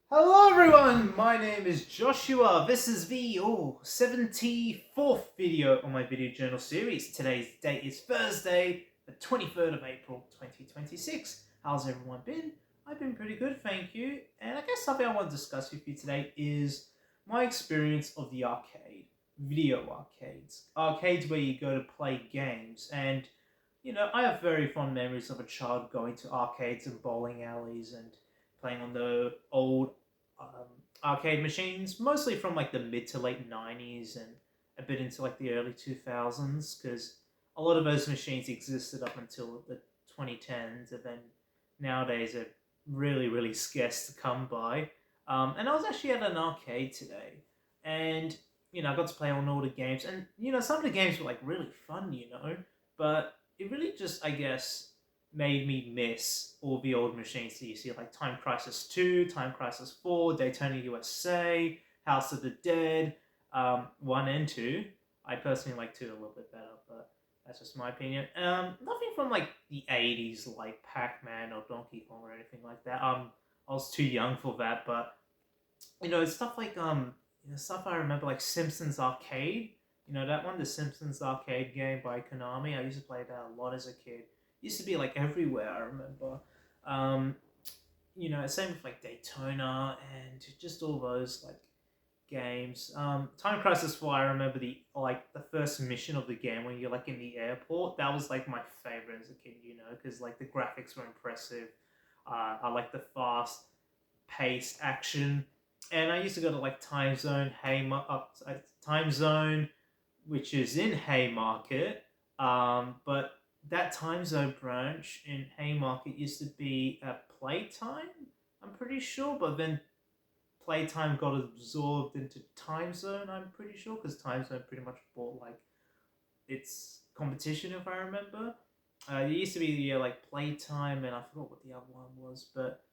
Hello everyone, my name is Joshua. This is the 74th video on my video journal series. Today's date is Thursday, the 23rd of April 2026. How's everyone been? I've been pretty good, thank you. And I guess something I want to discuss with you today is my experience of the arcade. Video arcades. Arcades where you go to play games. And, I have very fond memories of a child going to arcades and bowling alleys and playing on the old um, arcade machines, mostly from like the mid to late 90s and a bit into like the early 2000s, because a lot of those machines existed up until the 2010s, and then nowadays are really, really scarce to come by. And I was actually at an arcade today, and I got to play on all the games, and some of the games were like really fun, but it really just, I guess, made me miss all the old machines that you see, like Time Crisis 2, Time Crisis 4, Daytona USA, House of the Dead, 1 and 2. I personally like 2 a little bit better, but that's just my opinion. Nothing from like the 80s, like Pac Man or Donkey Kong or anything like that. I was too young for that, but stuff like stuff I remember like Simpsons Arcade. You know that one, the Simpsons Arcade game by Konami. I used to play that a lot as a kid. Used to be like everywhere. I remember. Um, same with like Daytona and just all those like games. Time Crisis 4. I remember the first mission of the game when you're like in the airport. That was like my favorite as a kid. Because like the graphics were impressive. I like the fast paced action. And I used to go to like Time Zone, which is in Haymarket. But that Time Zone branch in Haymarket used to be at Playtime, I'm pretty sure. But then Playtime got absorbed into Time Zone, I'm pretty sure, because Time Zone pretty much bought like its competition, if I remember. It used to be like Playtime, and I forgot what the other one was, but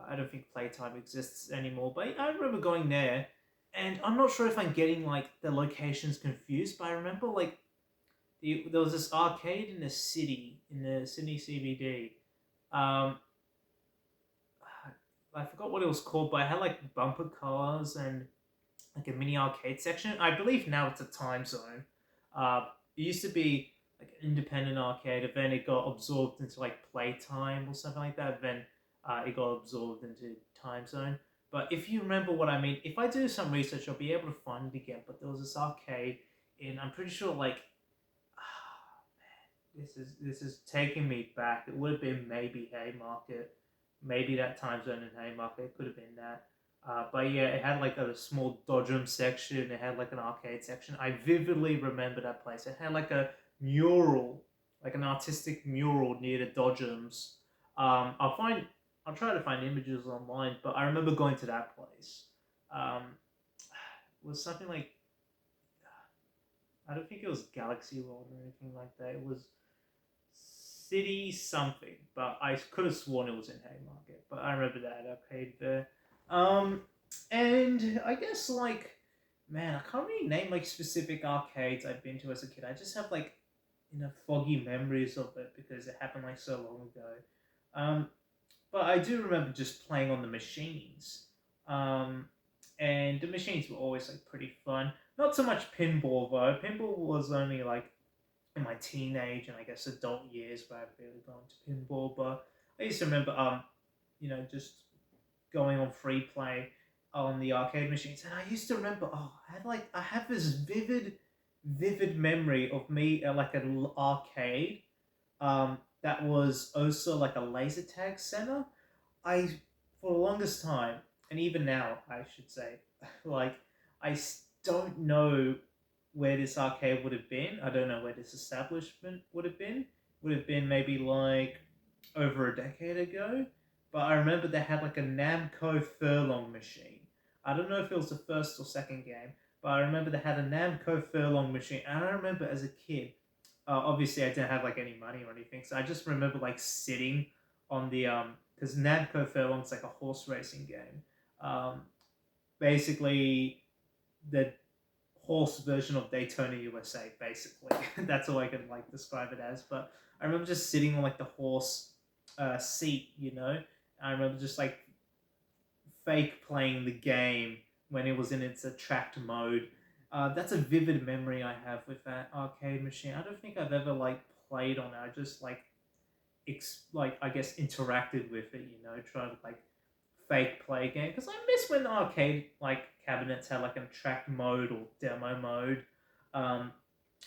I don't think Playtime exists anymore. But I remember going there, and I'm not sure if I'm getting like the locations confused, but I remember like there was this arcade in the Sydney CBD. Um, I forgot what it was called, but it had like bumper cars and like a mini arcade section. I believe now it's a Time Zone. It used to be like an independent arcade, and then it got absorbed into like Playtime or something like that. Then it got absorbed into Time Zone. But if you remember what I mean, if I do some research, I'll be able to find it again. But there was this arcade, and I'm pretty sure like this is taking me back. It would have been maybe Haymarket, maybe that Time Zone in Haymarket. It could have been that. But yeah, it had like a small dodgem section. It had like an arcade section. I vividly remember that place. It had like a mural, like an artistic mural near the dodgems. I'll find. I'll try to find images online, but I remember going to that place. Um, it was something like I don't think it was Galaxy World or anything like that. It was City something, but I could have sworn it was in Haymarket. But I remember that arcade there. Um, and I guess like, man, I can't really name like specific arcades I've been to as a kid. I just have like, foggy memories of it because it happened like so long ago. Um, but I do remember just playing on the machines. Um, and the machines were always like pretty fun. Not so much pinball though. Pinball was only like in my teenage and I guess adult years where I've really gone to pinball. But I used to remember, just going on free play on the arcade machines, and I used to remember, I have this vivid memory of me at like an arcade, that was also like a laser tag center. I For the longest time, and even now, I should say, like don't know where this arcade would have been. I don't know where this establishment would have been. Would have been maybe like over a decade ago. But I remember they had like a Namco Furlong machine. I don't know if it was the first or second game, but I remember they had a Namco Furlong machine. And I remember as a kid, obviously I didn't have like any money or anything, so I just remember like sitting on the because Namco Furlong's like a horse racing game. Um, Basically, the horse version of Daytona USA. Basically, that's all I can like describe it as. But I remember just sitting on like the horse seat. I remember just like fake playing the game when it was in its attract mode. That's a vivid memory I have with that arcade machine. I don't think I've ever like played on it. I just like like I guess interacted with it. Trying to like fake play game because I miss when arcade like cabinets had like an attract mode or demo mode. Um,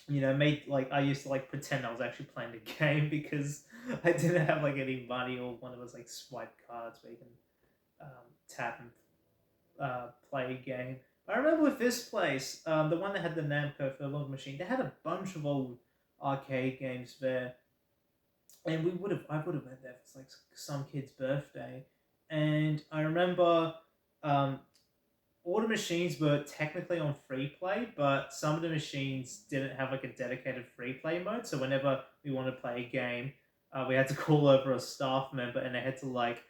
made like I used to like pretend I was actually playing the game because I didn't have like any money or one of those like swipe cards where you can tap and play a game. I remember with this place, the one that had the Namco Furlong machine, they had a bunch of old arcade games there, and I would have went there for like some kid's birthday, and I remember um, all the machines were technically on free play, but some of the machines didn't have like a dedicated free play mode. So whenever we wanted to play a game, we had to call over a staff member, and they had to like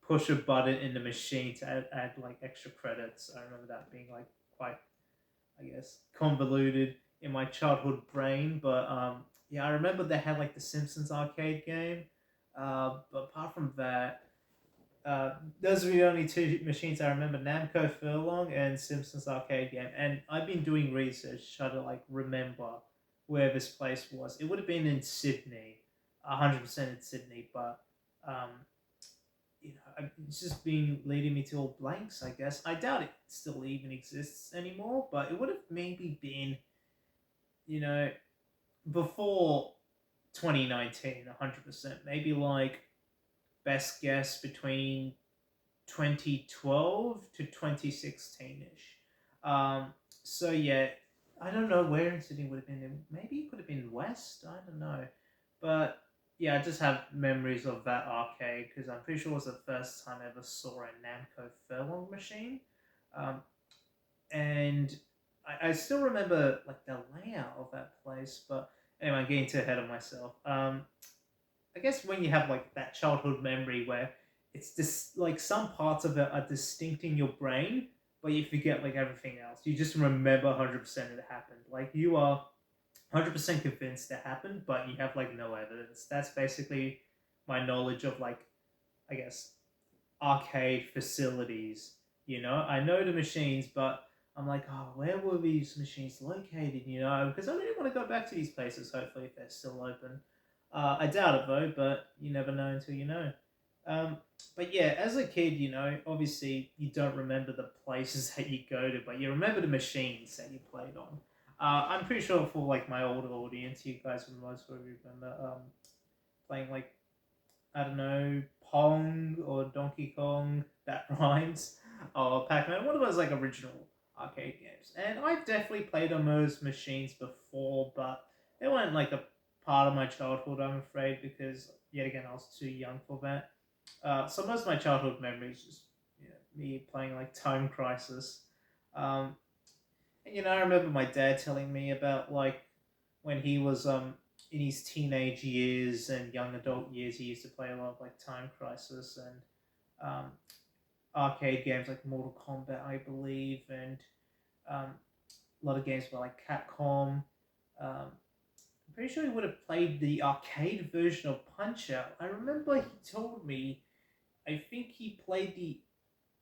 push a button in the machine to add like extra credits. I remember that being like quite, I guess, convoluted in my childhood brain. But yeah, I remember they had like the Simpsons arcade game. But apart from that, those were the only two machines I remember: Namco Furlong and Simpsons arcade game. And I've been doing research trying to like remember where this place was. It would have been in Sydney, 100% in Sydney. But um, it's just been leading me to all blanks. I guess I doubt it still even exists anymore. But it would have maybe been, you know, before 2019, 100%. Maybe like best guess between 2012 to 2016 ish. So yeah, I don't know where in Sydney would have been. Maybe it could have been West. I don't know, but yeah, I just have memories of that arcade because I'm pretty sure it was the first time I ever saw a Namco Furlong machine, um, and I still remember like the layout of that place. But anyway, I'm getting too ahead of myself. I guess when you have like that childhood memory where it's just like some parts of it are distinct in your brain, but you forget like everything else. You just remember 100% it happened. Like you are 100% convinced it happened, but you have like no evidence. That's basically my knowledge of like, I guess, arcade facilities. I know the machines, but I'm like, oh, where were these machines located? Because I really want to go back to these places. Hopefully, if they're still open. I doubt it though, but you never know until you know. Um, but yeah, as a kid, obviously you don't remember the places that you go to, but you remember the machines that you played on. I'm pretty sure for like my older audience, you guys would most probably remember playing like I don't know, Pong or Donkey Kong, that rhymes, or Pac-Man, one of those like original arcade games. And I've definitely played on those machines before, but they weren't like a part of my childhood, I'm afraid, because yet again I was too young for that. So most of my childhood memories just me playing like Time Crisis. Um, and I remember my dad telling me about like when he was in his teenage years and young adult years, he used to play a lot of like Time Crisis and um, arcade games like Mortal Kombat, I believe, and a lot of games by like Capcom. I'm pretty sure he would have played the arcade version of Punch Out. I remember he told me. I think he played the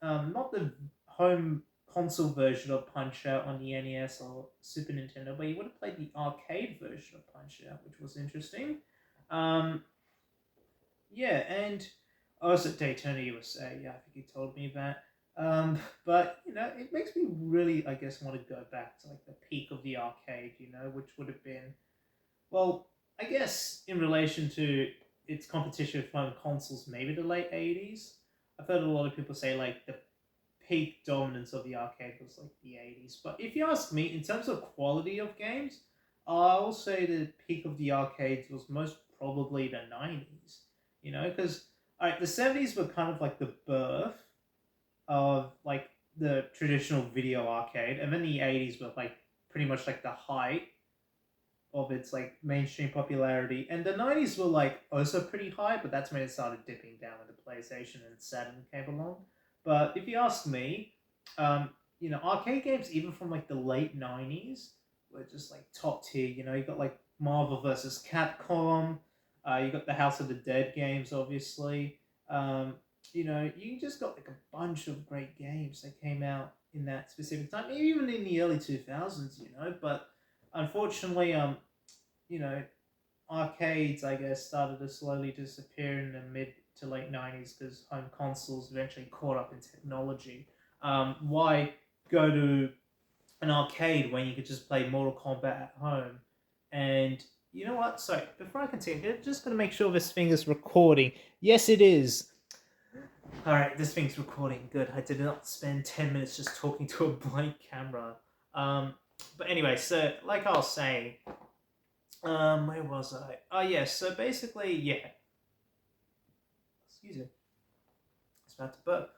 not the home console version of Punch Out on the NES or Super Nintendo, but he would have played the arcade version of Punch Out, which was interesting. Um, yeah, and I was at Daytona USA. Yeah, I think he told me that. But it makes me really, I guess, want to go back to like the peak of the arcade. Which would have been well, I guess in relation to its competition with home consoles, maybe the late 80s. I've heard a lot of people say like the peak dominance of the arcade was like the 80s. But if you ask me, in terms of quality of games, I'll say the peak of the arcades was most probably the 90s. Because the 70s were kind of like the birth of like the traditional video arcade, and then the 80s were like pretty much like the height of its like mainstream popularity, and the 90s were like also pretty high, but that's when it started dipping down when the PlayStation and Saturn came along. But if you ask me, arcade games even from like the late 90s were just like top tier. You got like Marvel versus Capcom, you got the House of the Dead games, obviously. you just got like a bunch of great games that came out in that specific time, maybe even in the early 2000s, but unfortunately, you know, arcades, I guess, started to slowly disappear in the mid to late 90s because home consoles eventually caught up in technology. Why go to an arcade when you could just play Mortal Kombat at home? And you know what? So before I continue, just gonna make sure this thing is recording. Yes, it is. All right, this thing's recording. Good. I did not spend 10 minutes just talking to a blank camera. Um, but anyway, so like I was saying, where was I? Oh yes. So basically, yeah. Excuse me. It's about to burp.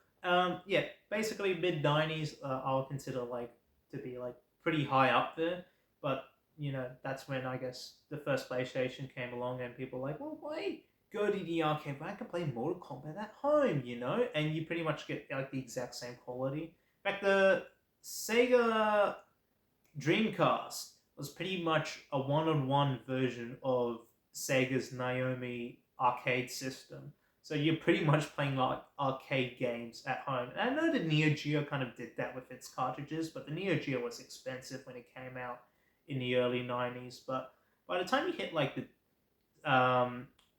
Yeah. Basically, mid 90s, I'll consider like to be like pretty high up there. But that's when I guess the first PlayStation came along, and people were like, well, why go to the arcade when I can play Mortal Kombat at home? And you pretty much get like the exact same quality. In fact, the Sega Dreamcast was pretty much a one-on-one version of Sega's Naomi arcade system. So you're pretty much playing like arcade games at home. And I know the Neo Geo kind of did that with its cartridges, but the Neo Geo was expensive when it came out in the early 90s. But by the time you hit like the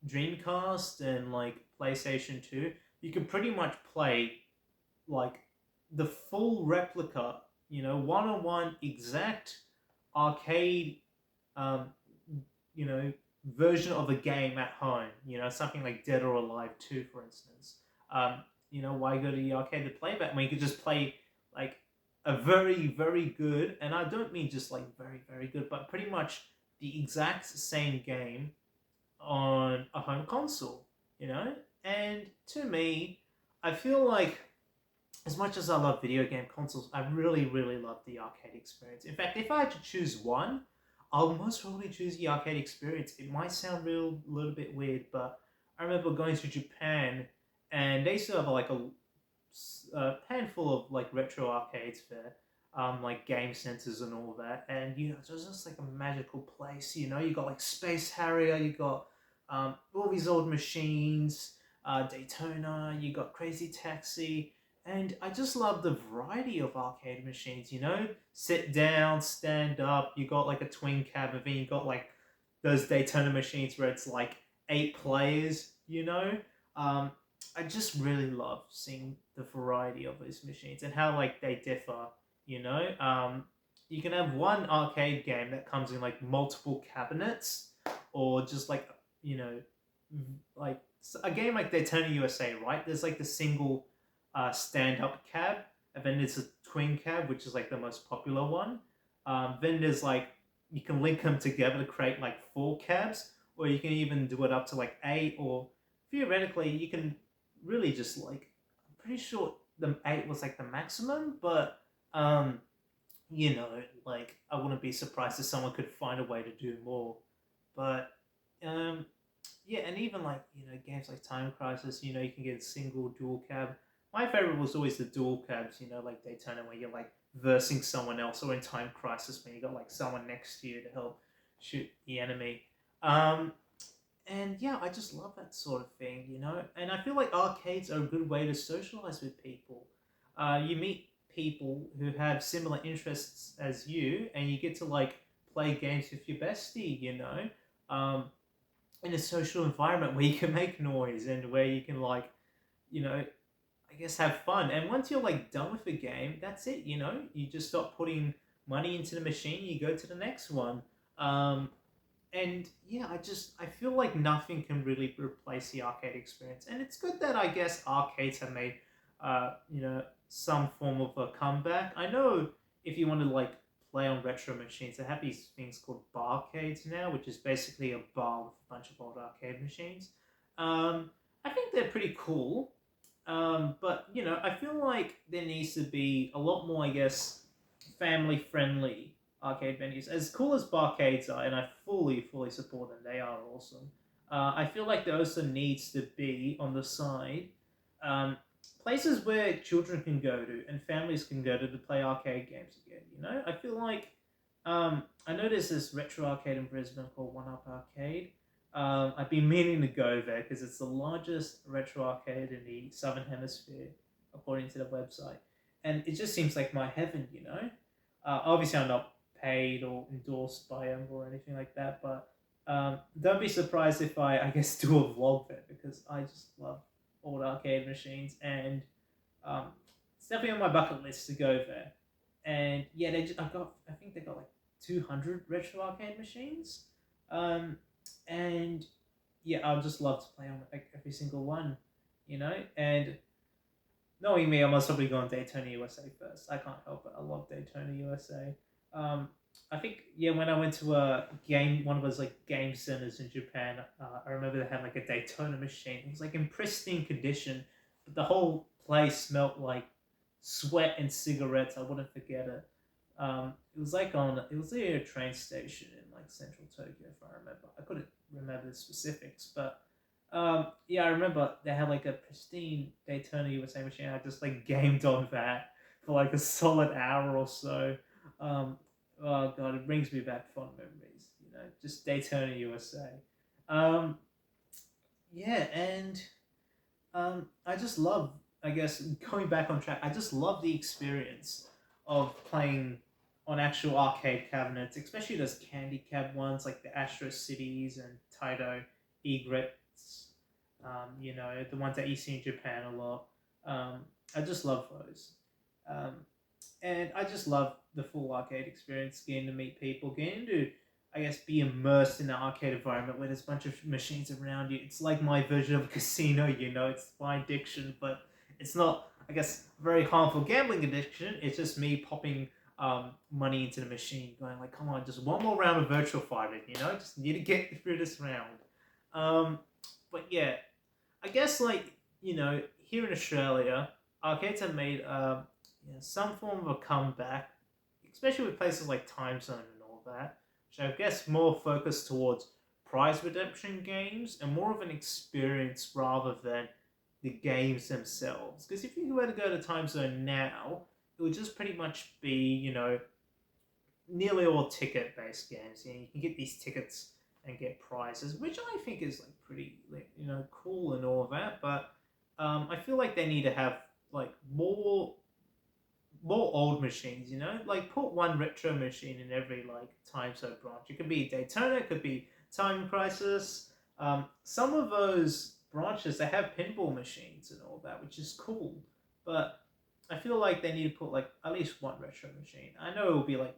Dreamcast and like PlayStation 2, you could pretty much play like the full replica, one on one exact arcade, um, you know, version of a game at home. Something like Dead or Alive 2, for instance. Why go to the arcade to play that when you could just play like a very, very good, and I don't mean just like very, very good, but pretty much the exact same game on a home console. And to me, I feel like as much as I love video game consoles, I really, really love the arcade experience. In fact, if I had to choose one, I'll most probably choose the arcade experience. It might sound little bit weird, but I remember going to Japan, and they still have like a handful of like retro arcades there, like game centers and all that. And it's just like a magical place. You got like Space Harrier, you got all these old machines, Daytona, you got Crazy Taxi. And I just love the variety of arcade machines, sit down, stand up. You got like a twin cab, and then you got like those Daytona machines where it's like 8 players. Um, I just really love seeing the variety of these machines and how like they differ. You can have one arcade game that comes in like multiple cabinets, or just like you know, like a game like Daytona USA, right? There's like the single stand-up cab, and then there's a twin cab, which is like the most popular one. Then there's like you can link them together to create like 4 cabs, or you can even do it up to like 8, or theoretically you can really just like I'm pretty sure the 8 was like the maximum, but um, like I wouldn't be surprised if someone could find a way to do more. But um, yeah, and even like games like Time Crisis, you can get a single dual cab. My favorite was always the dual cabs, like Daytona, where you're like versing someone else, or in Time Crisis when you got like someone next to you to help shoot the enemy. Um, and yeah, I just love that sort of thing. And I feel like arcades are a good way to socialize with people. You meet people who have similar interests as you, and you get to like play games with your bestie. Um, in a social environment where you can make noise and where you can like, you know, I guess have fun. And once you're like done with the game, that's it. You just stop putting money into the machine. You go to the next one. Um, and yeah, I feel like nothing can really replace the arcade experience. And it's good that I guess arcades have made, some form of a comeback. I know if you want to like play on retro machines, they have these things called barcades now, which is basically a bar with a bunch of old arcade machines. I think they're pretty cool. But I feel like there needs to be a lot more, I guess, family friendly arcade venues. As cool as barcades are, and I fully, fully support them, they are awesome. I feel like there also needs to be on the side um, places where children can go to and families can go to play arcade games again. I feel like I know there's this retro arcade in Brisbane called One Up Arcade. I've been meaning to go there because it's the largest retro arcade in the Southern Hemisphere, according to the website. And it just seems like my heaven, you know? Obviously, I'm not paid or endorsed by them or anything like that, but don't be surprised if I guess, do a vlog there because I just love old arcade machines and um, it's definitely on my bucket list to go there. And yeah, I think they got like 200 retro arcade machines. Um, and yeah, I'd just love to play on like every single one, you know. And knowing me, I must probably go on Daytona USA first. I can't help it. I love Daytona USA. I think yeah, when I went to one of those like game centers in Japan, I remember they had like a Daytona machine. It was like in pristine condition, but the whole place smelled like sweat and cigarettes. I wouldn't forget it. It was near a train station in like central Tokyo, if I remember. I couldn't remember the specifics, but yeah, I remember they had like a pristine Daytona USA machine. I just like gamed on that for like a solid hour or so. Um, oh god, it brings me back fond memories. You know, just Daytona USA. Um, yeah, and I just love, I guess, going back on track. I just love the experience of playing on actual arcade cabinets, especially those candy cab ones like the Astro Cities and Taito Egrets. You know, the ones that you see in Japan a lot. I just love those. Um, and I just love the full arcade experience, getting to meet people, getting to, I guess, be immersed in the arcade environment where there's a bunch of machines around you. It's like my version of a casino, you know. It's my addiction, but it's not, I guess, very harmful gambling addiction. It's just me popping money into the machine, going like, "Come on, just one more round of virtual fighting," you know. Just need to get through this round. Um, but yeah, I guess like here in Australia, arcades have made some form of a comeback, especially with places like Time Zone and all that, which I guess more focused towards prize redemption games and more of an experience rather than the games themselves. Because if you were to go to Time Zone now, it would just pretty much be nearly all ticket based games. You can get these tickets and get prizes, which I think is like pretty like, cool and all that. But I feel like they need to have like more old machines. Like put one retro machine in every like time zone branch. It could be Daytona, it could be Time Crisis. Some of those branches they have pinball machines and all that, which is cool. But I feel like they need to put like at least one retro machine. I know it will be like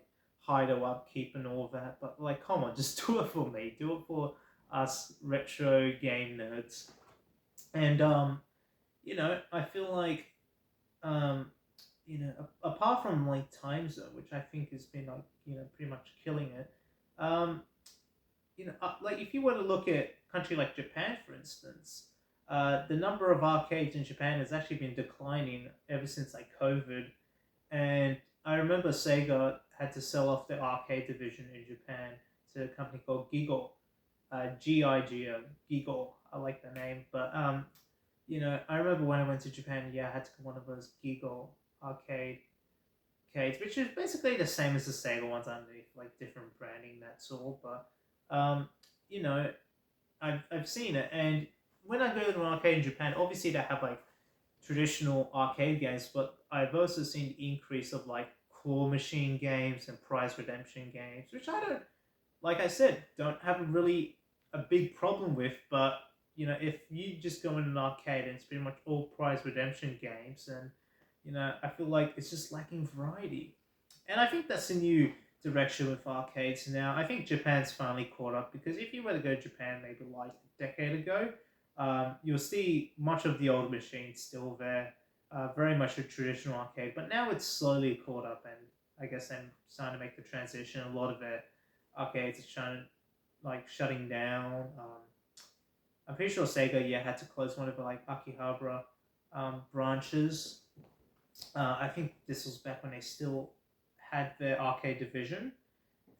Hido upkeep and all that, but like come on, just do it for me. Do it for us retro game nerds. And I feel like um, apart from like Time Zone, which I think has been like pretty much killing it. Um, like if you were to look at a country like Japan, for instance, the number of arcades in Japan has actually been declining ever since like COVID. And I remember Sega had to sell off the arcade division in Japan to a company called Gigo, Gigo, Gigo. I like the name, but I remember when I went to Japan, yeah, I had to get one of those Gigo arcade arcades, which is basically the same as the Sega ones underneath, like different branding, that's all. But um, you know, I've seen it, and when I go to an arcade in Japan, obviously they have like traditional arcade games, but I've also seen the increase of like claw machine games and prize redemption games, which I don't, like I said, don't have a really a big problem with. But if you just go in an arcade and it's pretty much all prize redemption games, and I feel like it's just lacking variety. And I think that's a new direction with arcades now. I think Japan's finally caught up because if you were to go to Japan maybe like a decade ago, you'll see much of the old machines still there, very much a traditional arcade. But now it's slowly caught up, and I guess I'm starting to make the transition. A lot of their arcades are like shutting down. I'm pretty sure Sega had to close one of the like Akihabara branches. I think this was back when they still had their arcade division,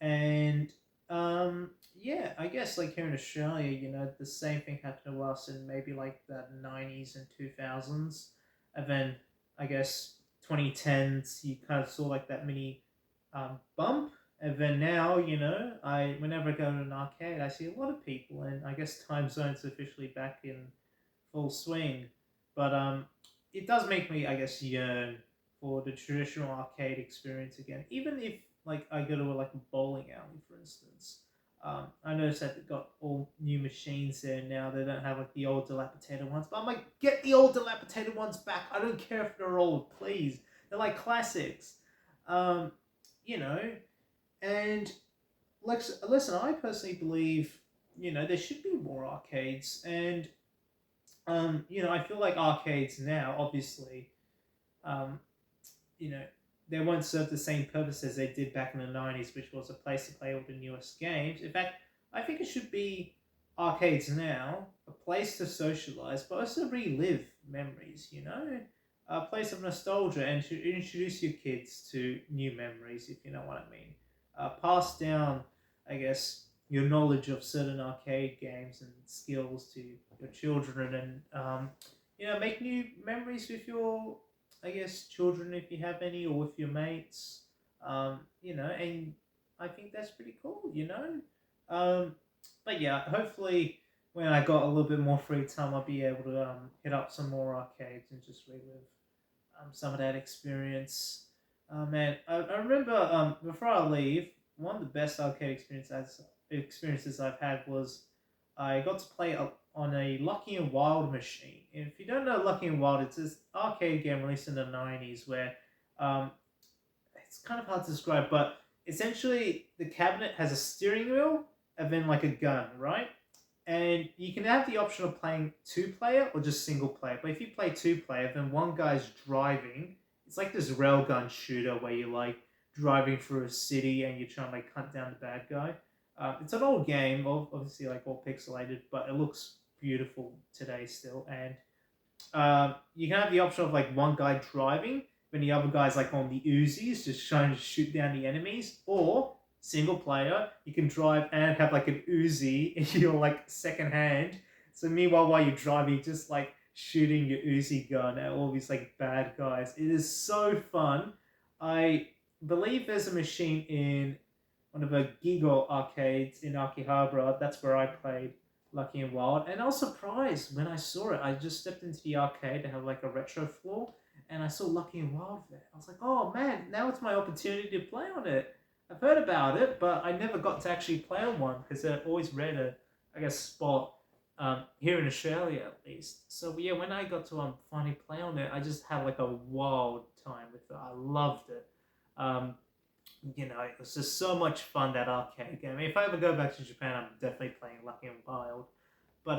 and I guess like here in Australia, the same thing happened to us in maybe like the 90s and 2000s, and then I guess 2010s you kind of saw like that mini bump, And then now, I whenever I go to an arcade, I see a lot of people, and I guess time zone's officially back in full swing. But it does make me, I guess, yearn for the traditional arcade experience again. Even if like I go to like a bowling alley, for instance. I noticed that they've got all new machines there now. They don't have like the old dilapidated ones. But I'm like, get the old dilapidated ones back. I don't care if they're old, please. They're like classics. Um, you know, and listen, I personally believe there should be more arcades, and I feel like arcades now, obviously, um, you know, they won't serve the same purpose as they did back in the '90s, which was a place to play all the newest games. In fact, I think it should be arcades now, a place to socialize, but also relive memories. A place of nostalgia, and to introduce your kids to new memories, if you know what I mean. Pass down, I guess, your knowledge of certain arcade games and skills to your children, and make new memories with your, I guess, children if you have any, or with your mates. And I think that's pretty cool. Um, but yeah, hopefully when I got a little bit more free time, I'll be able to hit up some more arcades and just relive some of that experience. Man, I remember before I leave, one of the best arcade experiences I've had was I got to play on a Lucky and Wild machine. And if you don't know Lucky and Wild, it's this arcade game released in the '90s where um, it's kind of hard to describe, but essentially the cabinet has a steering wheel and then like a gun, right? And you can have the option of playing two player or just single player. But if you play two player, then one guy's driving. It's like this railgun shooter where you're like driving through a city and you're trying to like hunt down the bad guy. It's an old game, obviously like all pixelated, but it looks beautiful today still. And you can have the option of like one guy driving, when the other guy's like on the Uzis, just trying to shoot down the enemies, or single player, you can drive and have like an Uzi in your like second hand. So meanwhile, while you're driving, just like shooting your Uzi gun at all these like bad guys. It is so fun. I believe there's a machine in one of the Gigo arcades in Akihabara. That's where I played Lucky and Wild. And I was surprised when I saw it. I just stepped into the arcade to have like a retro floor, and I saw Lucky and Wild there. I was like, oh man, now it's my opportunity to play on it. I've heard about it, but I never got to actually play on one because they're always rare to, I guess, spot here in Australia at least. So yeah, when I got to finally play on it, I just had like a wild time with it. I loved it. Um, it was just so much fun, that arcade game. I mean, if I ever go back to Japan, I'm definitely playing Lucky and Wild. But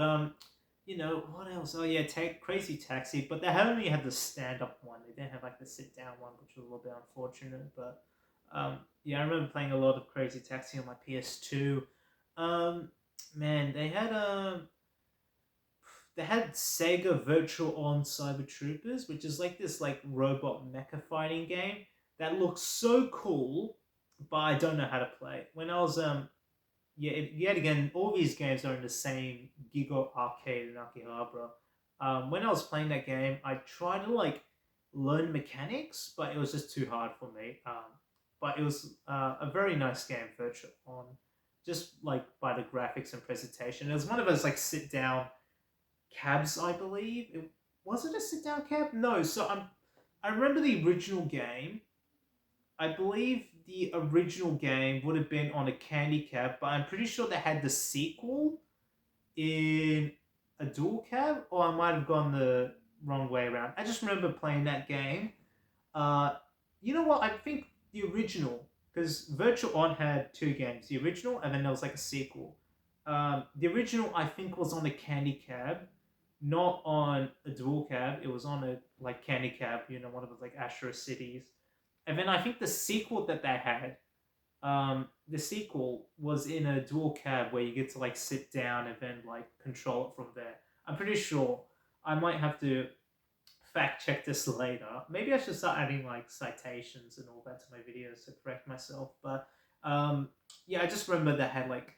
what else? Oh yeah, Crazy Taxi. But they only had the stand-up one. They didn't have like the sit-down one, which was a little bit unfortunate. But yeah, I remember playing a lot of Crazy Taxi on my PS2. Um, Man, they had Sega Virtual On Cyber Troopers, which is like this like robot mecha fighting game that looks so cool, but I don't know how to play. When I was yeah, yet again, all these games are in the same Gigo arcade in Akihabara. When I was playing that game, I tried to like learn mechanics, but it was just too hard for me. But it was a very nice game, Virtual On, just like by the graphics and presentation. It was one of those like sit down cabs, I believe. Was it a sit down cab? No. So I remember the original game. I believe the original game would have been on a candy cab, but I'm pretty sure they had the sequel in a dual cab, or I might have gone the wrong way around. I just remember playing that game. Uh, you know what? I think the original, because Virtual On had two games, the original, and then there was like a sequel. The original, I think, was on a candy cab, not on a dual cab. It was on a like candy cab, one of those like Astro Cities. And then I think the sequel that they had, the sequel was in a dual cab where you get to like sit down and then like control it from there. I'm pretty sure. I might have to fact check this later. Maybe I should start adding like citations and all that to my videos to correct myself. But yeah, I just remember they had like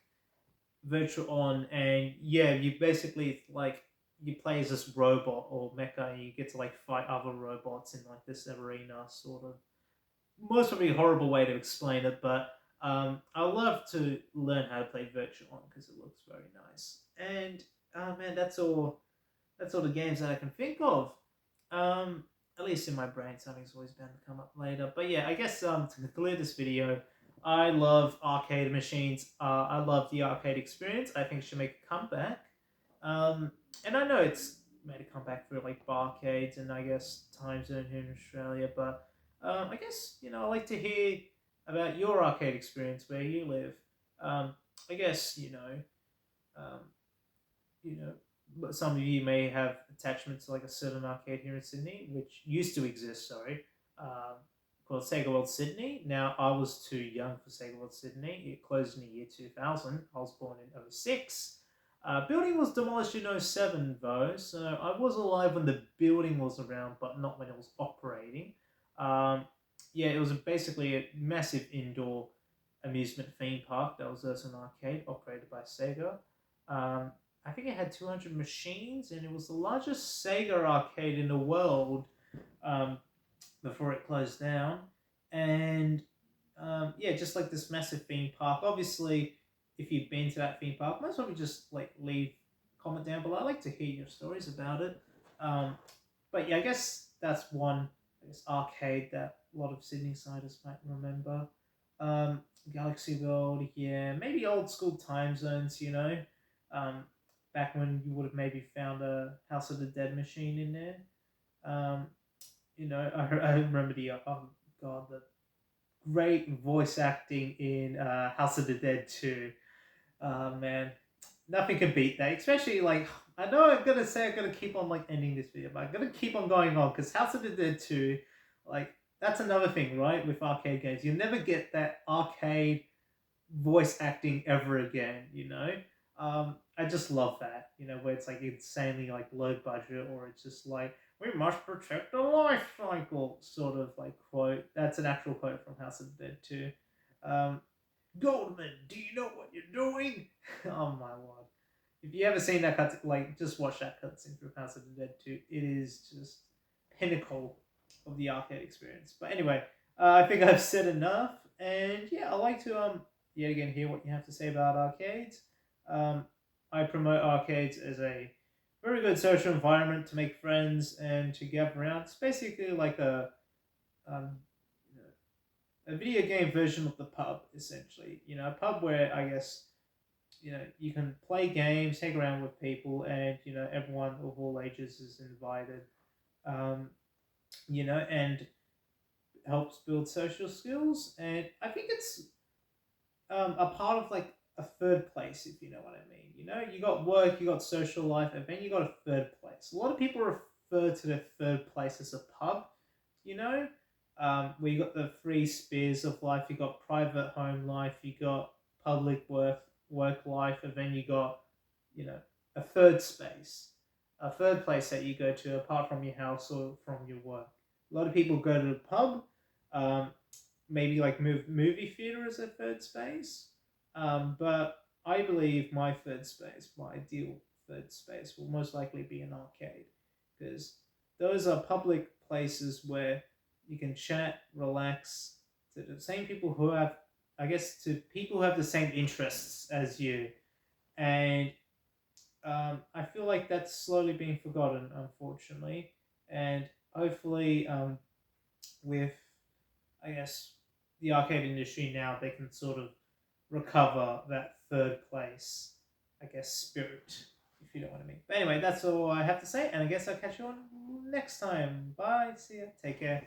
Virtual On, and yeah, you basically like you play as this robot or mecha, and you get to like fight other robots in like this arena, sort of. Most probably a horrible way to explain it, but I love to learn how to play Virtual because it looks very nice. And man, that's all the games that I can think of. Um, at least in my brain, something's always bound to come up later. But yeah, I guess to conclude this video, I love arcade machines. I love the arcade experience. I think it should make a comeback. Um, and I know it's made a comeback for like barcades and I guess time zone here in Australia. But I guess I like to hear about your arcade experience where you live. Um, I guess um, you know, but some of you may have attachments to like a certain arcade here in Sydney, which used to exist. Sorry, called Sega World Sydney. Now I was too young for Sega World Sydney. It closed in the year 2000. I was born in '06. Building was demolished in '07 though, so I was alive when the building was around, but not when it was operating. Um, yeah, it was basically a massive indoor amusement theme park that was also an arcade operated by Sega. Um, I think it had 200 machines, and it was the largest Sega arcade in the world um, before it closed down. And yeah, just like this massive theme park. Obviously, if you've been to that theme park, most probably just like leave comment down below. I like to hear your stories about it. Um, but yeah, I guess that's one arcade that a lot of Sydney siders might remember. Galaxy World, yeah, maybe old school time zones, um, back when you would have maybe found a House of the Dead machine in there. Um, I remember oh god, the great voice acting in House of the Dead 2. Man, nothing can beat that. Especially like I know I'm gonna keep on like ending this video, but I'm gonna keep on going on because House of the Dead 2, like that's another thing, right? With arcade games, you never get that arcade voice acting ever again. I just love that. Where it's like insanely like low budget, or it's just like we must protect the life cycle sort of like quote. That's an actual quote from House of the Dead 2. Um, Goldman, do you know what you're doing? Oh my lord. If you ever seen that cut, like just watch that cutscene from House of the Dead 2. It is just pinnacle of the arcade experience. But anyway, I think I've said enough, and yeah, I like to yet again hear what you have to say about arcades. Um, I promote arcades as a very good social environment to make friends and to gather around. It's basically like um, a video game version of the pub, essentially. A pub where I guess you can play games, hang around with people, and everyone of all ages is invited. Um, and helps build social skills, and I think it's a part of like a third place, if you know what I mean. You got work, you got social life, and then you got a third place. A lot of people refer to the third place as a pub, where you got the three spheres of life. You got private home life, you got public work life, and then you got you know a third space, a third place that you go to apart from your house or from your work. A lot of people go to the pub, um, maybe like movie theater as a third space, but I believe my third space, my ideal third space, will most likely be an arcade because those are public places where you can chat, relax to the same people who have, I guess, to people who have the same interests as you. And I feel like that's slowly being forgotten, unfortunately. And hopefully, with, I guess, the arcade industry now, they can sort of recover that third place, I guess, spirit, if you know what I mean. But anyway, that's all I have to say, and I guess I'll catch you on next time. Bye, see ya, take care.